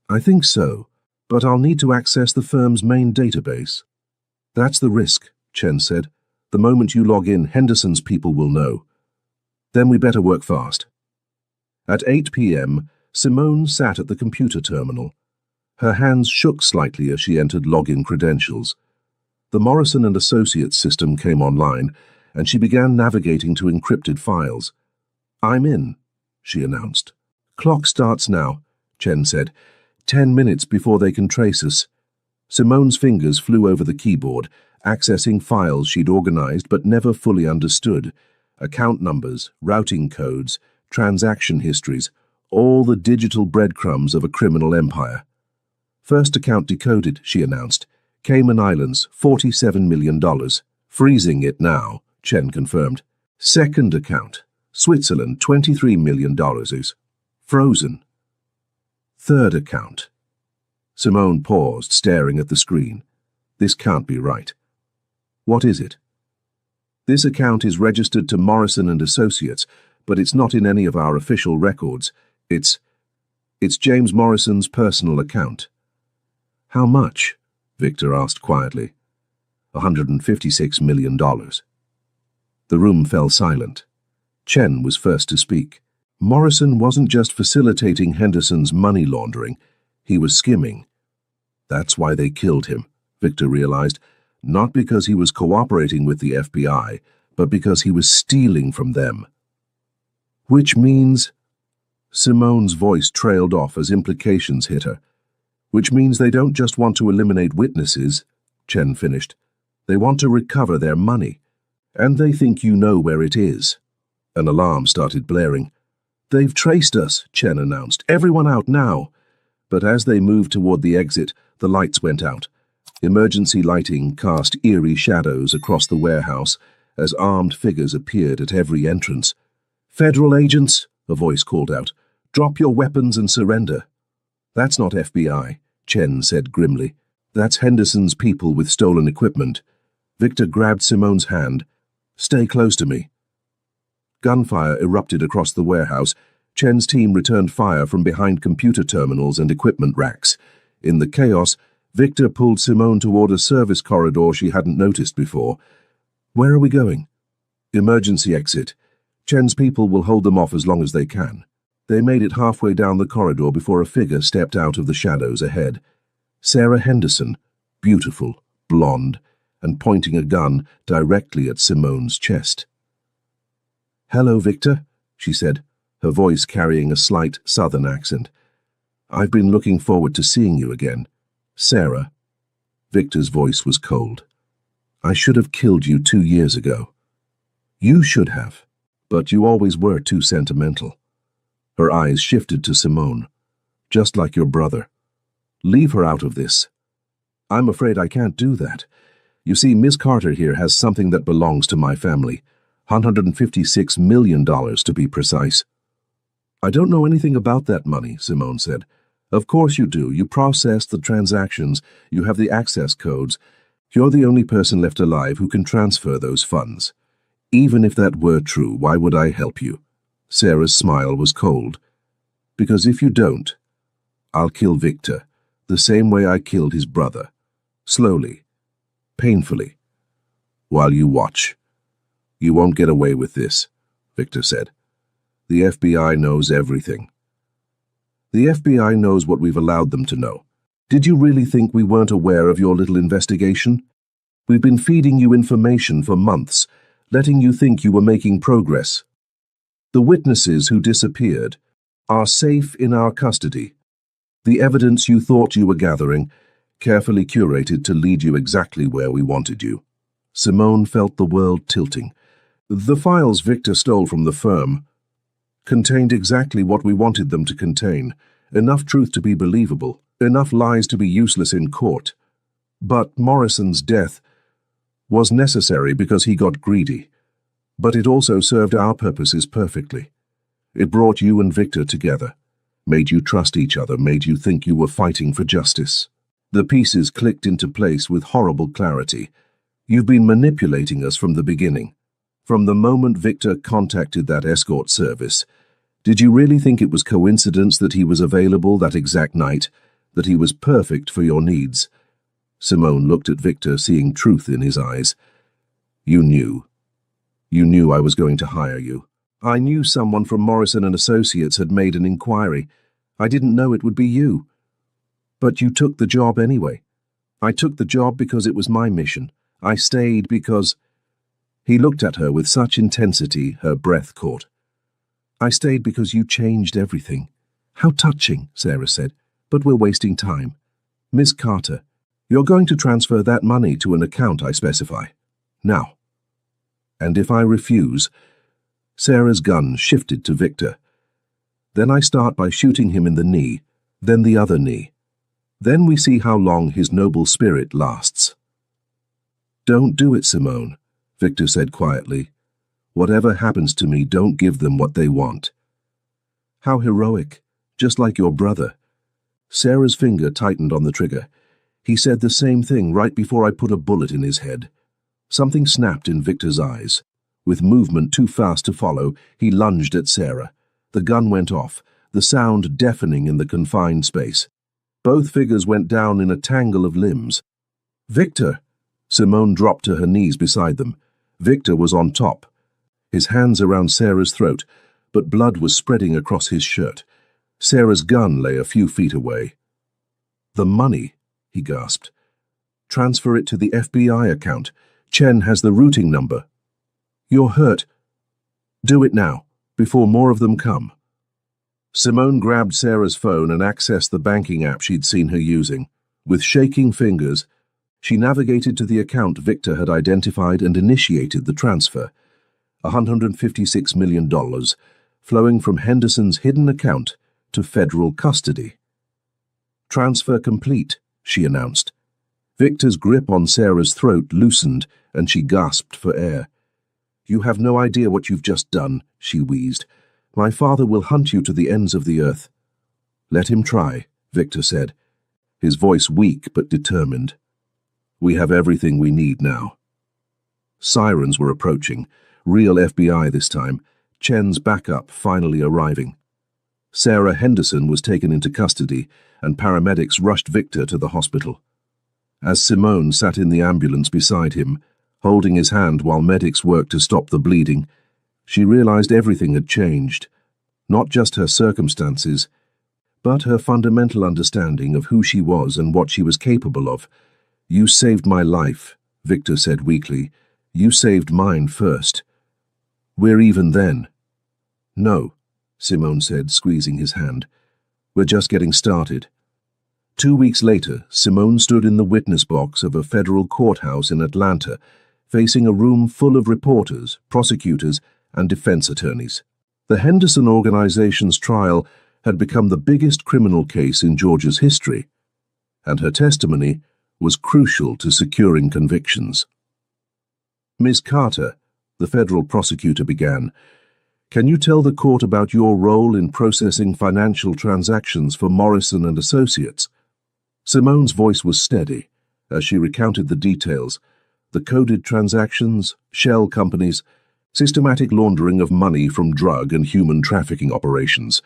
I think so, but I'll need to access the firm's main database. That's the risk, Chen said. The moment you log in, Henderson's people will know. Then we better work fast. At 8 p.m., Simone sat at the computer terminal. Her hands shook slightly as she entered login credentials. The Morrison and Associates system came online, and she began navigating to encrypted files. I'm in, she announced. Clock starts now, Chen said. 10 minutes before they can trace us. Simone's fingers flew over the keyboard, accessing files she'd organized but never fully understood. Account numbers, routing codes, transaction histories, all the digital breadcrumbs of a criminal empire. First account decoded, she announced. Cayman Islands, $47 million. Freezing it now, Chen confirmed. Second account, Switzerland, $23 million is frozen. Third account. Simone paused, staring at the screen. This can't be right. What is it? This account is registered to Morrison and Associates, but it's not in any of our official records. It's James Morrison's personal account. How much? Victor asked quietly. $156 million. The room fell silent. Chen was first to speak. Morrison wasn't just facilitating Henderson's money laundering. He was skimming. That's why they killed him, Victor realized, not because he was cooperating with the FBI, but because he was stealing from them. Which means... Simone's voice trailed off as implications hit her. Which means they don't just want to eliminate witnesses, Chen finished. They want to recover their money. And they think you know where it is. An alarm started blaring. They've traced us, Chen announced. Everyone out now. But as they moved toward the exit, the lights went out. Emergency lighting cast eerie shadows across the warehouse as armed figures appeared at every entrance. Federal agents, a voice called out. Drop your weapons and surrender. That's not FBI, Chen said grimly. That's Henderson's people with stolen equipment. Victor grabbed Simone's hand. Stay close to me. Gunfire erupted across the warehouse. Chen's team returned fire from behind computer terminals and equipment racks. In the chaos, Victor pulled Simone toward a service corridor she hadn't noticed before. Where are we going? Emergency exit. Chen's people will hold them off as long as they can. They made it halfway down the corridor before a figure stepped out of the shadows ahead. Sarah Henderson, beautiful, blonde, and pointing a gun directly at Simone's chest. Hello, Victor, she said, her voice carrying a slight southern accent. I've been looking forward to seeing you again. Sarah. Victor's voice was cold. I should have killed you 2 years ago. You should have, but you always were too sentimental. Her eyes shifted to Simone. Just like your brother. Leave her out of this. I'm afraid I can't do that. You see, Miss Carter here has something that belongs to my family. $156 million to be precise. I don't know anything about that money, Simone said. Of course you do. You processed the transactions. You have the access codes. You're the only person left alive who can transfer those funds. Even if that were true, why would I help you? Sarah's smile was cold. Because if you don't, I'll kill Victor, the same way I killed his brother. Slowly. Painfully. While you watch. You won't get away with this, Victor said. The FBI knows everything. The FBI knows what we've allowed them to know. Did you really think we weren't aware of your little investigation? We've been feeding you information for months, letting you think you were making progress. The witnesses who disappeared are safe in our custody. The evidence you thought you were gathering, carefully curated to lead you exactly where we wanted you. Simone felt the world tilting. The files Victor stole from the firm contained exactly what we wanted them to contain, enough truth to be believable, enough lies to be useless in court. But Morrison's death was necessary because he got greedy. But it also served our purposes perfectly. It brought you and Victor together, made you trust each other, made you think you were fighting for justice. The pieces clicked into place with horrible clarity. You've been manipulating us from the beginning. From the moment Victor contacted that escort service, did you really think it was coincidence that he was available that exact night, that he was perfect for your needs? Simone looked at Victor, seeing truth in his eyes. You knew. You knew I was going to hire you. I knew someone from Morrison & Associates had made an inquiry. I didn't know it would be you. But you took the job anyway. I took the job because it was my mission. I stayed because... He looked at her with such intensity her breath caught. I stayed because you changed everything. How touching, Sarah said, but we're wasting time. Miss Carter, you're going to transfer that money to an account I specify. Now. And if I refuse... Sarah's gun shifted to Victor. Then I start by shooting him in the knee, then the other knee. Then we see how long his noble spirit lasts. Don't do it, Simone, Victor said quietly. Whatever happens to me, don't give them what they want. How heroic, just like your brother. Sarah's finger tightened on the trigger. He said the same thing right before I put a bullet in his head. Something snapped in Victor's eyes. With movement too fast to follow, he lunged at Sarah. The gun went off, the sound deafening in the confined space. Both figures went down in a tangle of limbs. Victor! Simone dropped to her knees beside them. Victor was on top, his hands around Sarah's throat, but blood was spreading across his shirt. Sarah's gun lay a few feet away. The money, he gasped. Transfer it to the FBI account. Chen has the routing number. You're hurt. Do it now, before more of them come. Simone grabbed Sarah's phone and accessed the banking app she'd seen her using. With shaking fingers, she navigated to the account Victor had identified and initiated the transfer. $156 million, flowing from Henderson's hidden account to federal custody. "Transfer complete," she announced. Victor's grip on Sarah's throat loosened, and she gasped for air. "You have no idea what you've just done," she wheezed. "My father will hunt you to the ends of the earth." "Let him try," Victor said, his voice weak but determined. "We have everything we need now." Sirens were approaching, real FBI this time, Chen's backup finally arriving. Sarah Henderson was taken into custody, and paramedics rushed Victor to the hospital. As Simone sat in the ambulance beside him, holding his hand while medics worked to stop the bleeding, she realized everything had changed. Not just her circumstances, but her fundamental understanding of who she was and what she was capable of. "You saved my life," Victor said weakly. "You saved mine first. We're even then." "No," Simone said, squeezing his hand. "We're just getting started." 2 weeks later, Simone stood in the witness box of a federal courthouse in Atlanta, facing a room full of reporters, prosecutors, and defense attorneys. The Henderson organization's trial had become the biggest criminal case in Georgia's history, and her testimony was crucial to securing convictions. "Ms. Carter," the federal prosecutor began, "can you tell the court about your role in processing financial transactions for Morrison and Associates?" Simone's voice was steady as she recounted the details: the coded transactions, shell companies, systematic laundering of money from drug and human trafficking operations.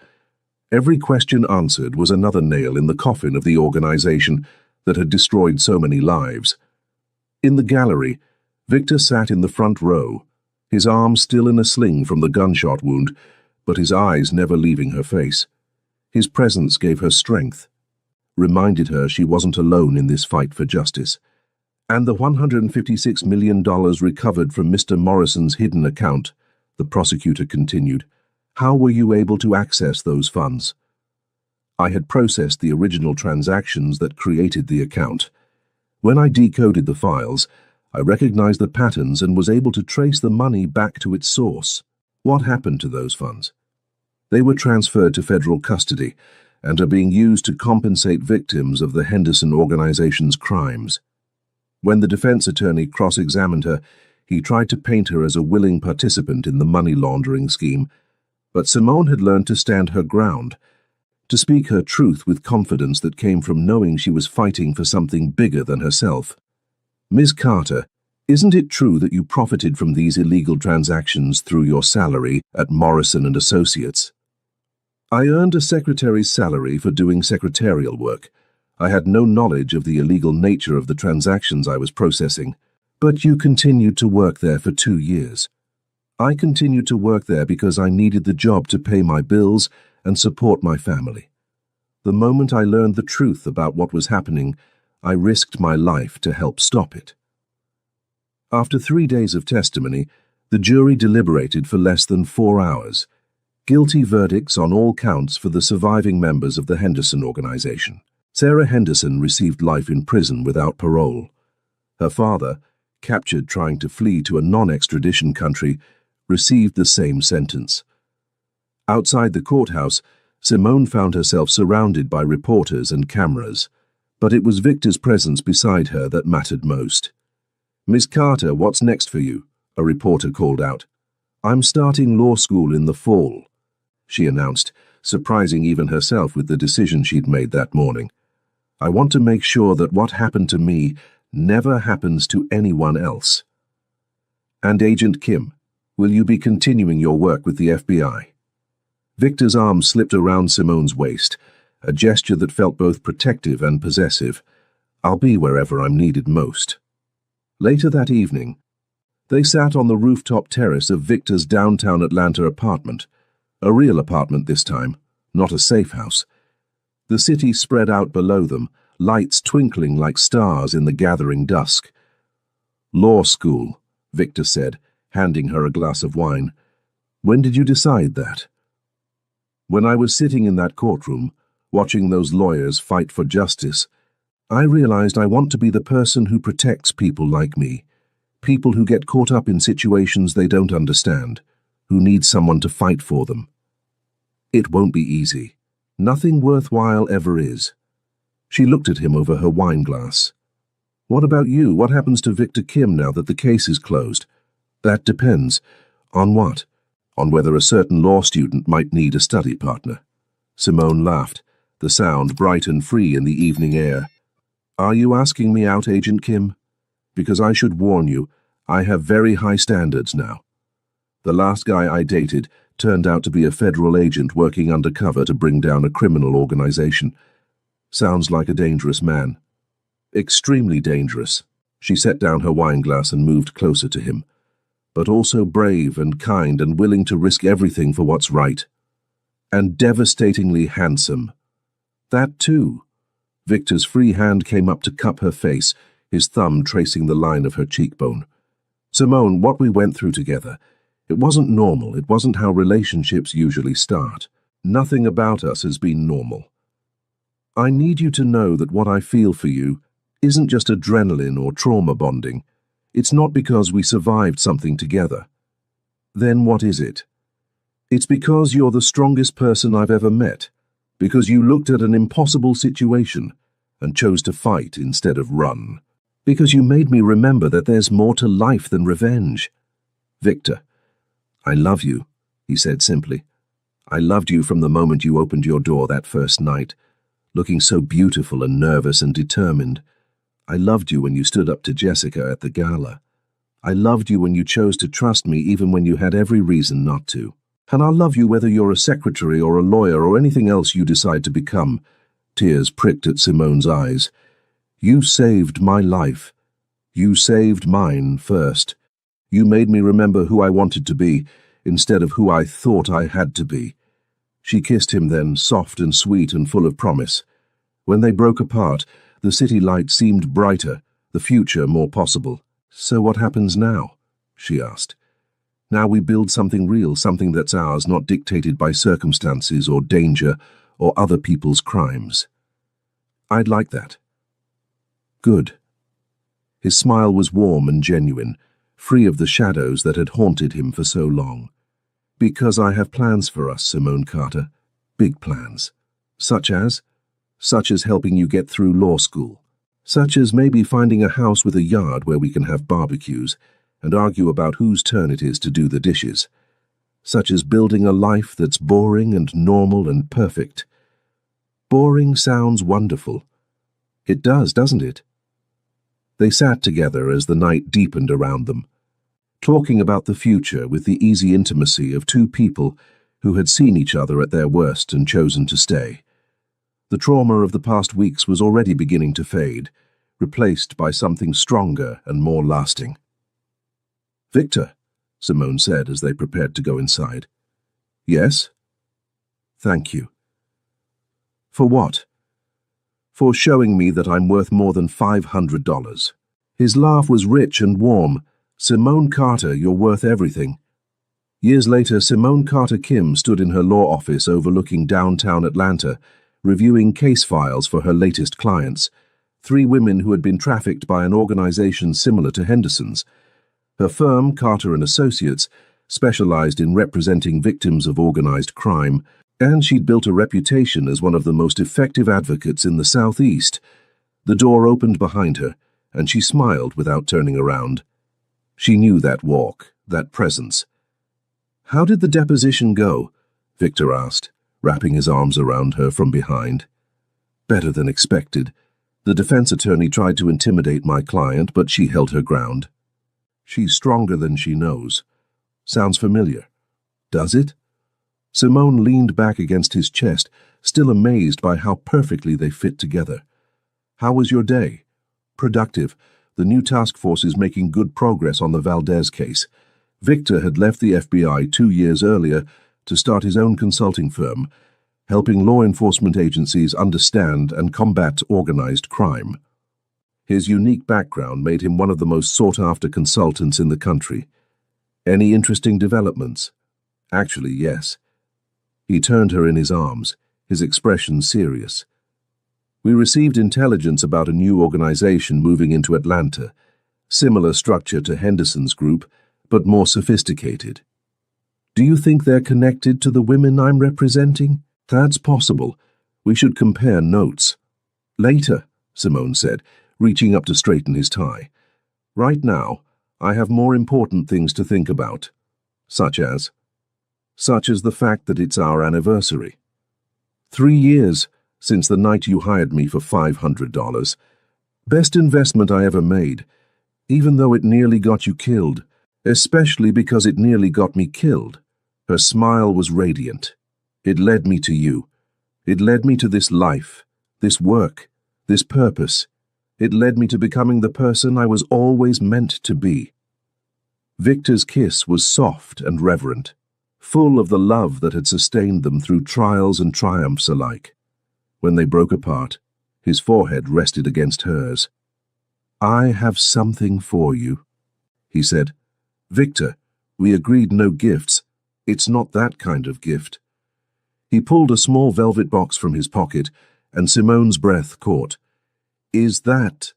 Every question answered was another nail in the coffin of the organization that had destroyed so many lives. In the gallery, Victor sat in the front row, his arm still in a sling from the gunshot wound, but his eyes never leaving her face. His presence gave her strength, reminded her she wasn't alone in this fight for justice. "And the $156 million recovered from Mr. Morrison's hidden account," the prosecutor continued. "How were you able to access those funds?" "I had processed the original transactions that created the account. When I decoded the files, I recognized the patterns and was able to trace the money back to its source." "What happened to those funds?" "They were transferred to federal custody and are being used to compensate victims of the Henderson organization's crimes." When the defense attorney cross-examined her, he tried to paint her as a willing participant in the money laundering scheme, but Simone had learned to stand her ground, to speak her truth with confidence that came from knowing she was fighting for something bigger than herself. "Ms. Carter, isn't it true that you profited from these illegal transactions through your salary at Morrison and Associates?" "I earned a secretary's salary for doing secretarial work. I had no knowledge of the illegal nature of the transactions I was processing." "But you continued to work there for 2 years." "I continued to work there because I needed the job to pay my bills and support my family. The moment I learned the truth about what was happening, I risked my life to help stop it." After 3 days of testimony, the jury deliberated for less than 4 hours. Guilty verdicts on all counts for the surviving members of the Henderson organization. Sarah Henderson received life in prison without parole. Her father, captured trying to flee to a non-extradition country, received the same sentence. Outside the courthouse, Simone found herself surrounded by reporters and cameras, but it was Victor's presence beside her that mattered most. "Ms. Carter, what's next for you?" a reporter called out. "I'm starting law school in the fall," she announced, surprising even herself with the decision she'd made that morning. "I want to make sure that what happened to me never happens to anyone else." "And Agent Kim, will you be continuing your work with the FBI?" Victor's arm slipped around Simone's waist, a gesture that felt both protective and possessive. "I'll be wherever I'm needed most." Later that evening, they sat on the rooftop terrace of Victor's downtown Atlanta apartment, a real apartment this time, not a safe house. The city spread out below them, lights twinkling like stars in the gathering dusk. "Law school," Victor said, handing her a glass of wine. "When did you decide that?" When I was sitting in that courtroom, watching those lawyers fight for justice, I realized I want to be the person who protects people like me, people who get caught up in situations they don't understand, who need someone to fight for them. It won't be easy. Nothing worthwhile ever is. She looked at him over her wine glass. What about you? What happens to Victor Kim now that the case is closed? That depends. On what? On whether a certain law student might need a study partner. Simone laughed, the sound bright and free in the evening air. Are you asking me out, Agent Kim? Because I should warn you, I have very high standards now. The last guy I dated turned out to be a federal agent working undercover to bring down a criminal organization. Sounds like a dangerous man. Extremely dangerous. She set down her wine glass and moved closer to him. But also brave and kind and willing to risk everything for what's right. And devastatingly handsome. That too. Victor's free hand came up to cup her face, his thumb tracing the line of her cheekbone. Simone, what we went through together, it wasn't normal. It wasn't how relationships usually start. Nothing about us has been normal. I need you to know that what I feel for you isn't just adrenaline or trauma bonding. It's not because we survived something together. Then what is it? It's because you're the strongest person I've ever met. Because you looked at an impossible situation and chose to fight instead of run. Because you made me remember that there's more to life than revenge. Victor, I love you, he said simply. I loved you from the moment you opened your door that first night, looking so beautiful and nervous and determined. I loved you when you stood up to Jessica at the gala. I loved you when you chose to trust me even when you had every reason not to. And I'll love you whether you're a secretary or a lawyer or anything else you decide to become. Tears pricked at Simone's eyes. You saved my life. You saved mine first. You made me remember who I wanted to be instead of who I thought I had to be. She kissed him then, soft and sweet and full of promise. When they broke apart, the city light seemed brighter, the future more possible. So what happens now? She asked. Now we build something real, something that's ours, not dictated by circumstances or danger or other people's crimes. I'd like that. Good. His smile was warm and genuine, free of the shadows that had haunted him for so long. Because I have plans for us, Simone Carter. Big plans. Such as helping you get through law school. Such as maybe finding a house with a yard where we can have barbecues and argue about whose turn it is to do the dishes. Such as building a life that's boring and normal and perfect. Boring sounds wonderful. It does, doesn't it? They sat together as the night deepened around them, talking about the future with the easy intimacy of two people who had seen each other at their worst and chosen to stay. The trauma of the past weeks was already beginning to fade, replaced by something stronger and more lasting. Victor, Simone said as they prepared to go inside. Yes? Thank you. For what? For showing me that I'm worth more than $500. His laugh was rich and warm. Simone Carter, you're worth everything. Years later, Simone Carter Kim stood in her law office overlooking downtown Atlanta, reviewing case files for her latest clients, 3 women who had been trafficked by an organization similar to Henderson's. Her firm, Carter & Associates, specialized in representing victims of organized crime, and she'd built a reputation as one of the most effective advocates in the Southeast. The door opened behind her, and she smiled without turning around. She knew that walk, that presence. How did the deposition go? Victor asked, wrapping his arms around her from behind. Better than expected. The defense attorney tried to intimidate my client, but she held her ground. She's stronger than she knows. Sounds familiar. Does it? Simone leaned back against his chest, still amazed by how perfectly they fit together. How was your day? Productive. The new task force is making good progress on the Valdez case. Victor had left the FBI 2 years earlier to start his own consulting firm, helping law enforcement agencies understand and combat organized crime. His unique background made him one of the most sought-after consultants in the country. Any interesting developments? Actually, yes. He turned her in his arms, his expression serious. "We received intelligence about a new organization moving into Atlanta, similar structure to Henderson's group, but more sophisticated. Do you think they're connected to the women I'm representing? That's possible. We should compare notes." "Later," Simone said, reaching up to straighten his tie. "Right now, I have more important things to think about. Such as the fact that it's our anniversary. 3 years since the night you hired me for $500. Best investment I ever made, even though it nearly got you killed, especially because it nearly got me killed." Her smile was radiant. "It led me to you. It led me to this life, this work, this purpose. It led me to becoming the person I was always meant to be." Victor's kiss was soft and reverent, full of the love that had sustained them through trials and triumphs alike. When they broke apart, his forehead rested against hers. "I have something for you," he said. "Victor, we agreed no gifts. It's not that kind of gift." He pulled a small velvet box from his pocket, and Simone's breath caught. "Is that—"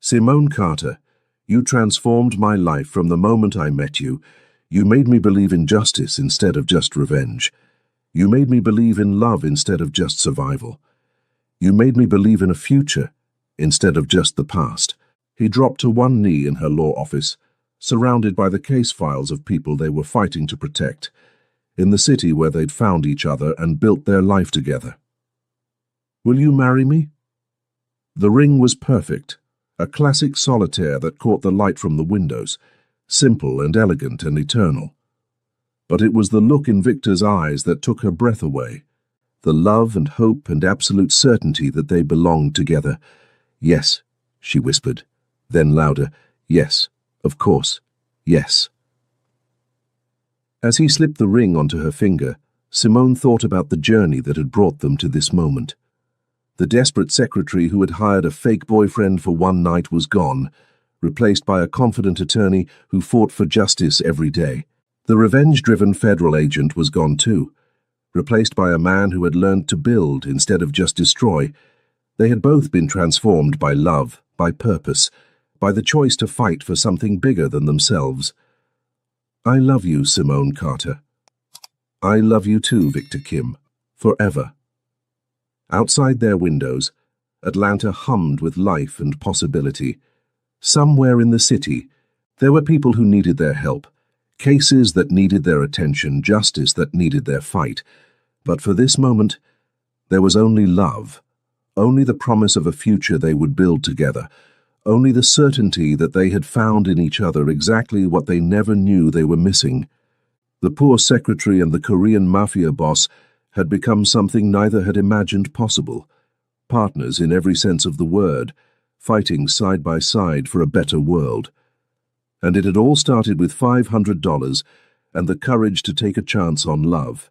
"Simone Carter, you transformed my life from the moment I met you. You made me believe in justice instead of just revenge. You made me believe in love instead of just survival. You made me believe in a future instead of just the past." He dropped to one knee in her law office, surrounded by the case files of people they were fighting to protect, in the city where they'd found each other and built their life together. "Will you marry me?" The ring was perfect, a classic solitaire that caught the light from the windows, simple and elegant and eternal. But it was the look in Victor's eyes that took her breath away, the love and hope and absolute certainty that they belonged together. "Yes," she whispered, then louder, "Yes, of course, yes." As he slipped the ring onto her finger, Simone thought about the journey that had brought them to this moment. The desperate secretary who had hired a fake boyfriend for one night was gone, replaced by a confident attorney who fought for justice every day. The revenge-driven federal agent was gone too, replaced by a man who had learned to build instead of just destroy. They had both been transformed by love, by purpose, by the choice to fight for something bigger than themselves. "I love you, Simone Carter." "I love you too, Victor Kim. Forever." Outside their windows, Atlanta hummed with life and possibility. Somewhere in the city, there were people who needed their help, cases that needed their attention, justice that needed their fight. But for this moment, there was only love, only the promise of a future they would build together, only the certainty that they had found in each other exactly what they never knew they were missing. The poor secretary and the Korean Mafia boss had become something neither had imagined possible, partners in every sense of the word, fighting side by side for a better world. And it had all started with $500 and the courage to take a chance on love.